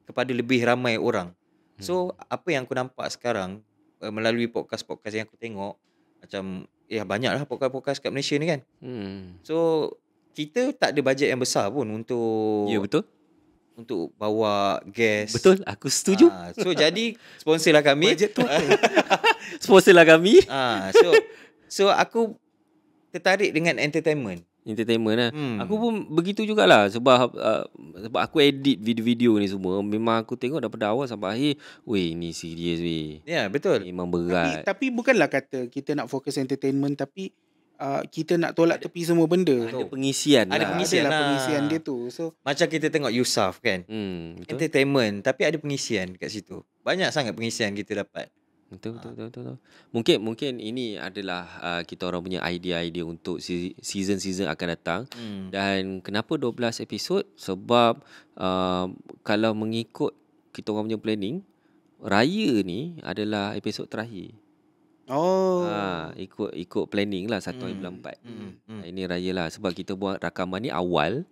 kepada lebih ramai orang. So apa yang aku nampak sekarang melalui podcast-podcast yang aku tengok, macam banyaklah podcast-podcast kat Malaysia ni kan. So kita tak ada bajet yang besar pun untuk, ya, betul, untuk bawa guest. Betul, aku setuju. So jadi sponsorlah kami. Bajet tu Sponsorlah kami. So aku tertarik dengan entertainment lah. Aku pun begitu jugalah sebab aku edit video-video ni semua. Memang aku tengok daripada awal sampai akhir, weh ni serius weh. Ya, betul. Memang berat. Tapi bukanlah kata kita nak fokus entertainment, tapi kita nak tolak tepi semua benda. Ada pengisian lah. Pengisian dia tu. So macam kita tengok Yusuf kan, betul. entertainment tapi ada pengisian kat situ. Banyak sangat pengisian kita dapat. Betul. Mungkin ini adalah kita orang punya idea-idea untuk season-season akan datang. Dan kenapa 12 episod? Sebab kalau mengikut kita orang punya planning, Raya ni adalah episod terakhir. Ikut planning lah 1 hari bulan 4. Ini Raya lah. Sebab kita buat rakaman ni awal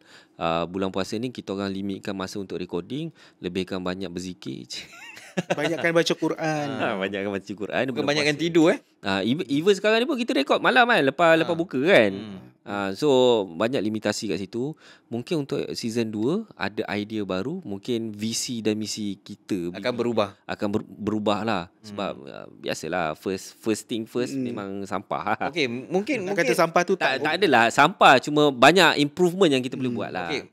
bulan puasa ni, kita orang limitkan masa untuk recording, lebihkan banyak berzikir. banyakkan baca Quran. Banyakkan baca Quran. Bukan banyakkan tidur Even sekarang ni pun kita record malam kan, lepas buka kan. So banyak limitasi kat situ. Mungkin untuk season 2 ada idea baru. Mungkin visi dan misi kita akan berubah lah. Sebab biasalah first thing first memang sampah. Okay, mungkin kata sampah tu tak adalah sampah, cuma banyak improvement yang kita boleh buat lah. Okay.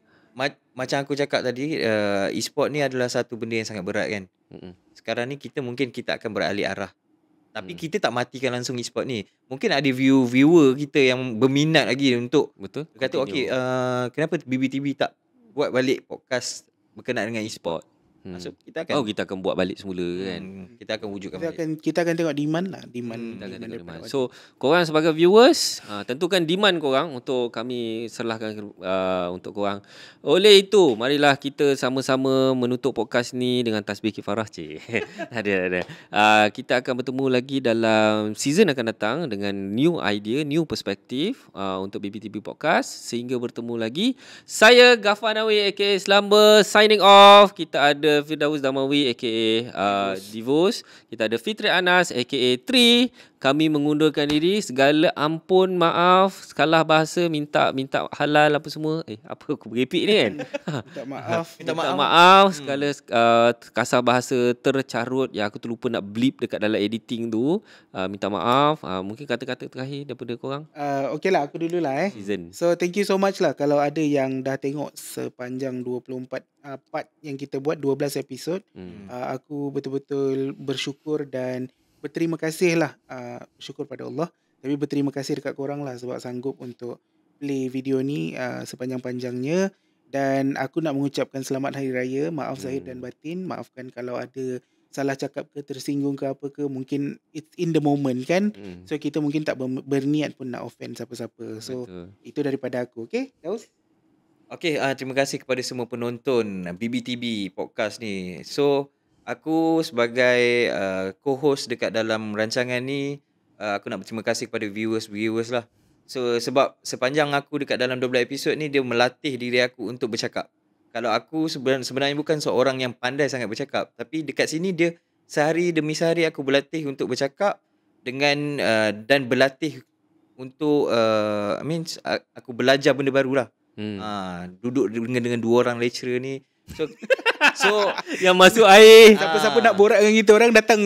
Macam aku cakap tadi, e-sport ni adalah satu benda yang sangat berat kan. Sekarang ni kita akan beralih arah. Tapi kita tak matikan langsung e-sport ni. Mungkin ada viewer kita yang berminat lagi untuk, betul, kata kenapa BBTB tak buat balik podcast berkenaan dengan e-sport. So kita akan buat balik semula kan. Kita akan wujudkan balik. Kita akan tengok demand lah. Demand. So korang sebagai viewers, tentukan demand korang untuk kami serlahkan untuk korang. Oleh itu, marilah kita sama-sama menutup podcast ni dengan tasbih kifarah. Ada. Kita akan bertemu lagi dalam season akan datang dengan new idea, new perspektif untuk BBTB Podcast. Sehingga bertemu lagi, saya Ghafar Nawi aka Slumber signing off. Kita ada ada Firdaus Damawi aka Divos. Kita ada Fitri Anas aka Tri. Kami mengundurkan diri. Segala ampun, maaf, salah bahasa, minta halal apa semua. Apa aku berrepeat ni kan? Minta maaf. Minta maaf segala kasar bahasa tercarut yang aku terlupa nak bleep dekat dalam editing tu. Minta maaf. Mungkin kata-kata terakhir daripada korang. Okay lah, aku dulu lah Season. So thank you so much lah kalau ada yang dah tengok sepanjang 24 part yang kita buat, 12 episod. Aku betul-betul bersyukur dan berterima kasih lah. Syukur pada Allah. Tapi berterima kasih dekat korang lah sebab sanggup untuk play video ni sepanjang-panjangnya. Dan aku nak mengucapkan selamat Hari Raya. Maaf zahir dan batin. Maafkan kalau ada salah cakap ke, tersinggung ke apa ke. Mungkin it's in the moment kan. So kita mungkin tak berniat pun nak offend siapa-siapa. So itu daripada aku. Okay Daus? Okay, terima kasih kepada semua penonton BBTB podcast ni. So aku sebagai co-host dekat dalam rancangan ni, aku nak berterima kasih kepada viewers lah. So sebab sepanjang aku dekat dalam 12 episod ni, dia melatih diri aku untuk bercakap. Kalau aku sebenarnya bukan seorang yang pandai sangat bercakap, tapi dekat sini dia sehari demi sehari aku berlatih untuk bercakap dengan dan berlatih untuk aku belajar benda baru lah. Duduk dengan dua orang lecturer ni. So yang masuk air. Siapa-siapa nak borak dengan kita orang, datang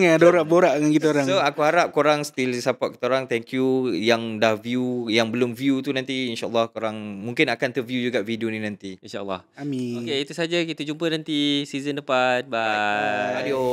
borak dengan kita orang. So aku harap korang still support kita orang. Thank you yang dah view, yang belum view tu nanti insyaAllah korang mungkin akan terview juga video ni nanti. InsyaAllah. Amin. Okay, itu saja. Kita jumpa nanti season depan. Bye. Adios.